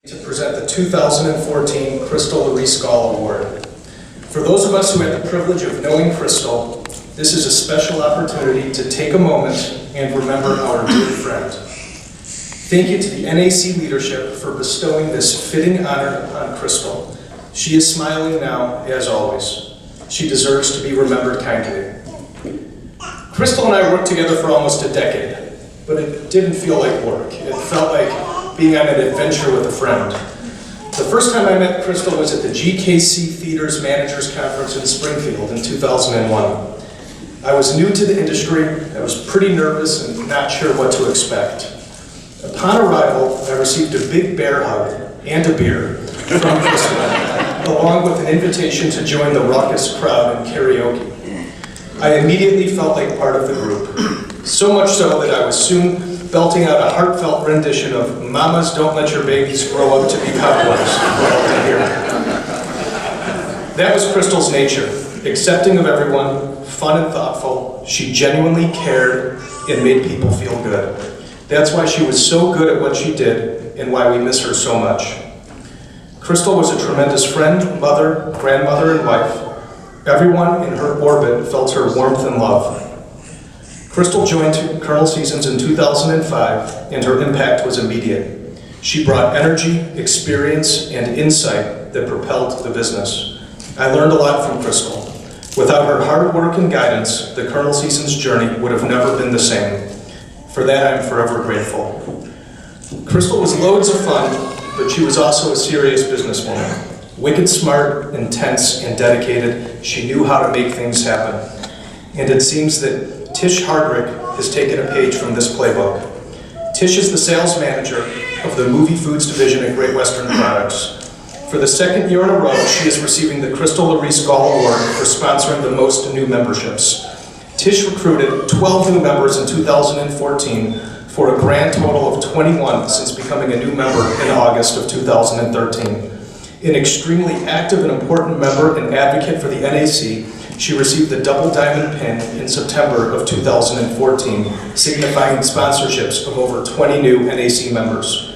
To present the 2014 Krystal Reese-Gaule Award. For those of us who had the privilege of knowing Krystal, this is a special opportunity to take a moment and remember our dear friend. Thank you to the NAC leadership for bestowing this fitting honor upon Krystal. She is smiling now, as always. She deserves to be remembered kindly. Krystal and I worked together for almost a decade, but it didn't feel like work. It felt like being on an adventure with a friend. The first time I met Krystal was at the GKC Theater's Managers Conference in Springfield in 2001. I was new to the industry, I was pretty nervous and not sure what to expect. Upon arrival, I received a big bear hug and a beer from Krystal, along with an invitation to join the raucous crowd in karaoke. I immediately felt like part of the group, so much so that I was soon belting out a heartfelt rendition of "Mamas, Don't Let Your Babies Grow Up to Be Cowboys" for all to hear. That was Krystal's nature, accepting of everyone, fun and thoughtful. She genuinely cared and made people feel good. That's why she was so good at what she did and why we miss her so much. Krystal was a tremendous friend, mother, grandmother, and wife. Everyone in her orbit felt her warmth and love. Krystal joined Colonel Seasons in 2005, and her impact was immediate. She brought energy, experience, and insight that propelled the business. I learned a lot from Krystal. Without her hard work and guidance, the Colonel Seasons journey would have never been the same. For that, I'm forever grateful. Krystal was loads of fun, but she was also a serious businesswoman. Wicked smart, intense, and dedicated, she knew how to make things happen. And it seems that Tish Hardric has taken a page from this playbook. Tish is the sales manager of the movie foods division at Great Western Products. For the second year in a row, she is receiving the Krystal Reese-Gaule Award for sponsoring the most new memberships. Tish recruited 12 new members in 2014 for a grand total of 21 since becoming a new member in August of 2013. An extremely active and important member and advocate for the NAC, she received the Double Diamond Pin in September of 2014, signifying sponsorships of over 20 new NAC members.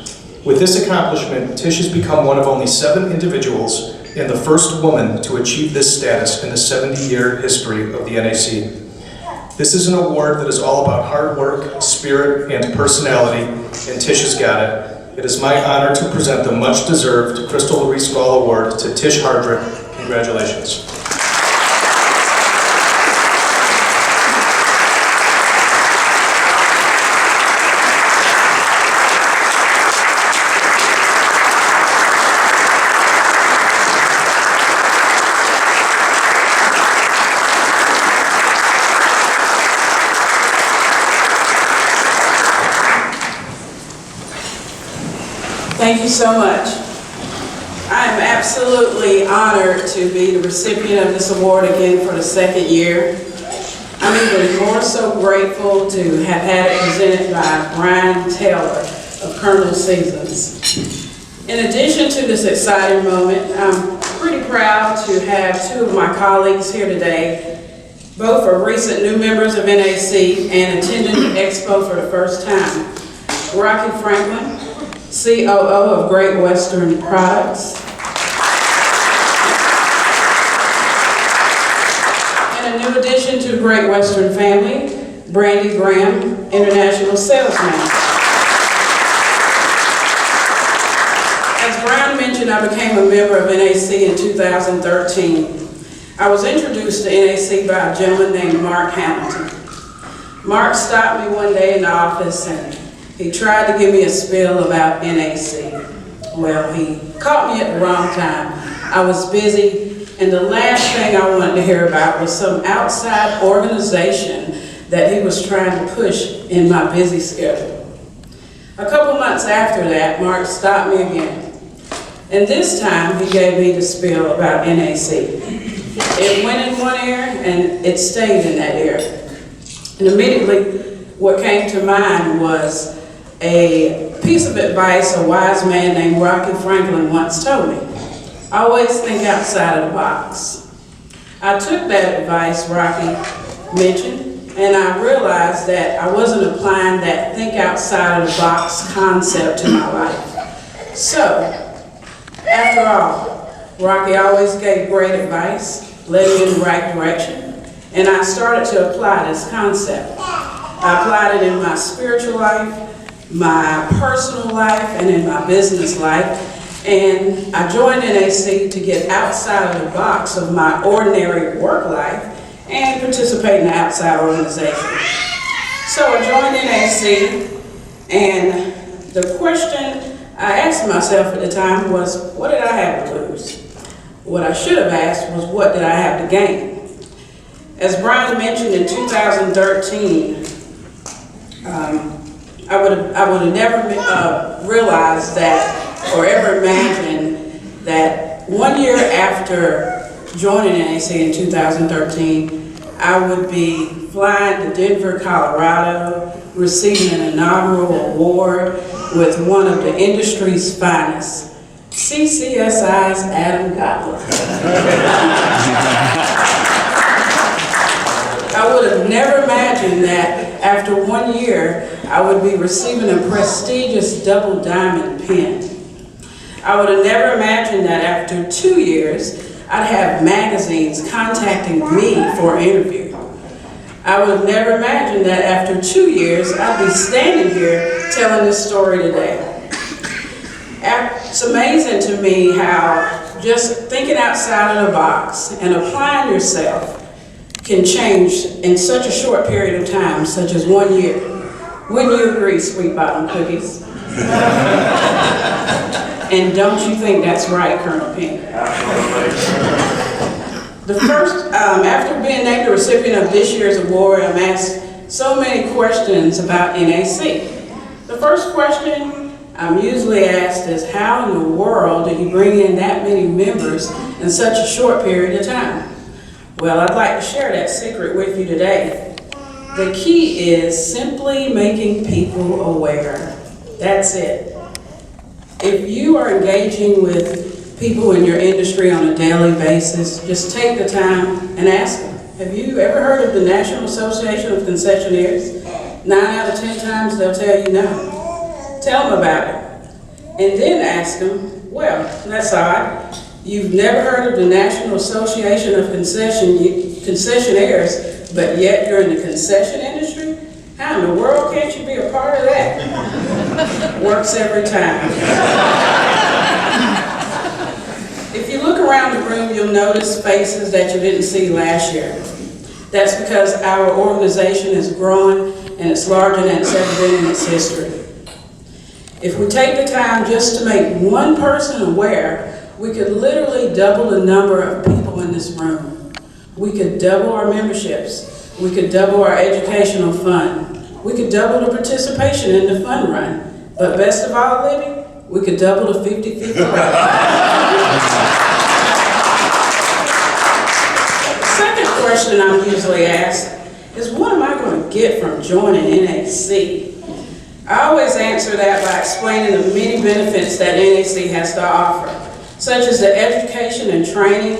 With this accomplishment, Tish has become one of only 7 individuals and the first woman to achieve this status in the 70-year history of the NAC. This is an award that is all about hard work, spirit, and personality, and Tish has got it. It is my honor to present the much-deserved Krystal Reese-Gaule Award to Tish Hardric. Congratulations. Thank you so much. I am absolutely honored to be the recipient of this award again for the second year. I'm even more so grateful to have had it presented by Brian Taylor of Colonel Seasons. In addition to this exciting moment, I'm pretty proud to have 2 of my colleagues here today. Both are recent new members of NAC and attended the expo for the first time. Rocky Franklin, COO of Great Western Products, and a new addition to the Great Western family, Brandy Graham, International Sales Manager. As Brian mentioned, I became a member of NAC in 2013. I was introduced to NAC by a gentleman named Mark Hamilton. Mark stopped me one day in the office and he tried to give me a spiel about NAC. Well, he caught me at the wrong time. I was busy, and the last thing I wanted to hear about was some outside organization that he was trying to push in my busy schedule. A couple months after that, Mark stopped me again. And this time, he gave me the spiel about NAC. It went in one ear, and it stayed in that ear. And immediately, what came to mind was a piece of advice a wise man named Rocky Franklin once told me. Always think outside of the box. I took that advice Rocky mentioned, and I realized that I wasn't applying that think outside of the box concept to my life. So, after all, Rocky always gave great advice, led me in the right direction, and I started to apply this concept. I applied it in my spiritual life, my personal life, and in my business life. And I joined NAC to get outside of the box of my ordinary work life and participate in the outside organization. So I joined NAC, and the question I asked myself at the time was, what did I have to lose? What I should have asked was, what did I have to gain? As Brian mentioned, in 2013, I would have never realized that, or ever imagined that 1 year after joining NAC in 2013, I would be flying to Denver, Colorado, receiving an inaugural award with one of the industry's finest, CCSI's Adam Gottlieb. I would have never imagined that after 1 year, I would be receiving a prestigious double diamond pin. I would have never imagined that after 2 years, I'd have magazines contacting me for an interview. I would have never imagined that after 2 years, I'd be standing here telling this story today. It's amazing to me how just thinking outside of the box and applying yourself can change in such a short period of time, such as 1 year. Wouldn't you agree, Sweet Bottom Cookies? And don't you think that's right, Colonel Pink? After being named the recipient of this year's award, I'm asked so many questions about NAC. The first question I'm usually asked is, how in the world did you bring in that many members in such a short period of time? Well, I'd like to share that secret with you today. The key is simply making people aware. That's it. If you are engaging with people in your industry on a daily basis, just take the time and ask them, have you ever heard of the National Association of Concessionaires? 9 out of 10 times they'll tell you no. Tell them about it. And then ask them, well, that's odd. You've never heard of the National Association of Concessionaires, but yet you're in the concession industry? How in the world can't you be a part of that? Works every time. If you look around the room, you'll notice faces that you didn't see last year. That's because our organization is growing and it's larger than it's ever been in its history. If we take the time just to make one person aware, we could literally double the number of people in this room. We could double our memberships. We could double our educational fund. We could double the participation in the fund run. But best of all, Libby, we could double the 50-50 rate. The second question I'm usually asked is, what am I going to get from joining NAC? I always answer that by explaining the many benefits that NAC has to offer, such as the education and training,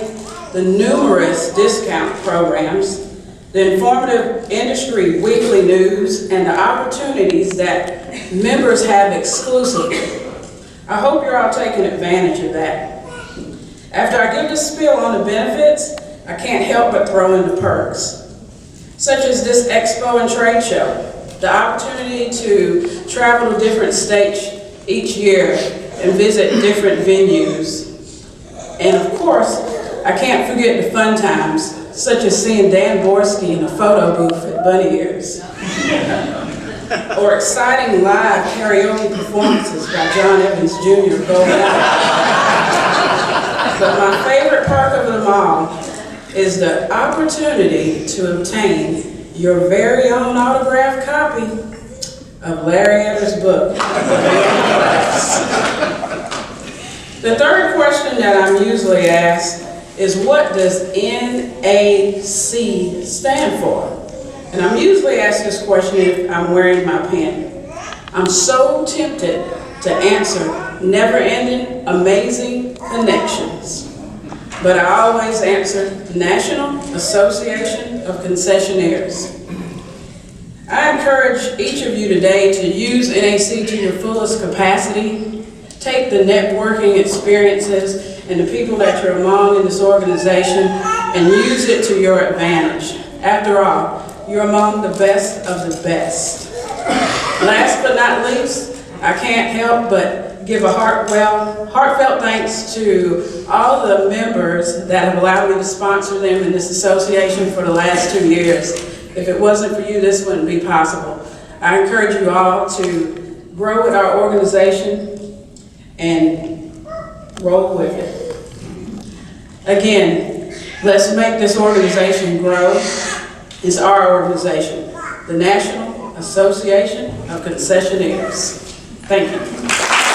the numerous discount programs, the informative industry weekly news, and the opportunities that members have exclusively. I hope you're all taking advantage of that. After I give the spiel on the benefits, I can't help but throw in the perks, such as this expo and trade show, the opportunity to travel to different states each year and visit different venues. And of course, I can't forget the fun times, such as seeing Dan Borski in a photo booth at Bunny Ears, or exciting live karaoke performances by John Evans Jr. of Golden Hour. But my favorite perk of them all is the opportunity to obtain your very own autographed copy of Larry Elder's book. The third question that I'm usually asked is, what does NAC stand for? And I'm usually asked this question if I'm wearing my pin. I'm so tempted to answer never-ending, amazing connections. But I always answer National Association of Concessionaires. I encourage each of you today to use NAC to your fullest capacity. take the networking experiences and the people that you're among in this organization and use it to your advantage. After all, you're among the best of the best. Last but not least, I can't help but give a heartfelt thanks to all the members that have allowed me to sponsor them in this association for the last 2 years. If it wasn't for you, this wouldn't be possible. I encourage you all to grow with our organization and roll with it. Again, let's make this organization grow. It's our organization, the National Association of Concessionaires. Thank you.